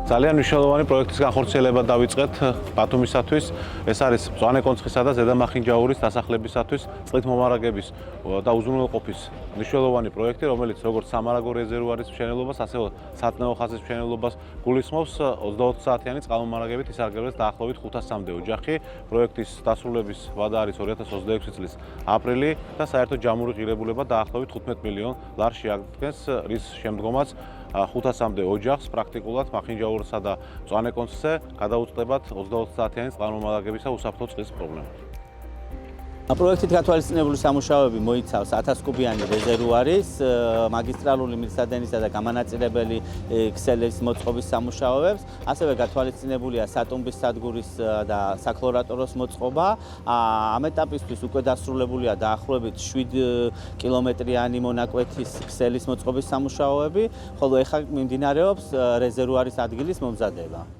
ძალიან მნიშვნელოვანი პროექტის განხორციელება დავიწყეთ ბათუმისათვის. ეს არის მწვანე კონცხისა და ზედამახინჯაურის დასახლებისათვის წყლით მომარაგების და უზრუნველყოფის მნიშვნელოვანი პროექტი, რომელიც როგორც სამარაგო რეზერვუარის მშენებლობას, ასევე სატნეო ხაზის მშენებლობას გულისხმობს 24 საათიანი წყალმომარაგებით ისარგებლეს დაახლოებით 500-მდე ოჯახი. პროექტის დასრულების ვადა არის 2026 წლის აპრილი და საერთო ჯამური ღირებულება დაახლოებით 15 მილიონ ლარს შეადგენს, რის შემდგომაც 500-მდე ოჯახს პრაქტიკულად მახინჯაურსა და მწვანე კონცხზე გადაუწყდებათ 24 საათიანი წყალმომარაგებისა უსაფრთხო წყლის პრობლემა. პროექტით გათვალისწინებული სამუშაოები მოიცავს 1000 კუბიანი რეზერვუარის, მაგისტრალური მილსადენისა და გამანაწილებელი ქსელის მოწყობის სამუშაოებს, ასევე გათვალისწინებულია სატუმბის სადგურის და საქლორატოროს მოწყობა. ამ ეტაპისთვის უკვე დასრულებულია დაახლოებით 7 კილომეტრიანი მონაკვეთის ქსელის მოწყობის სამუშაოები, ხოლო ეხლა მიმდინარეობს რეზერვუარის ადგილის მომზადება.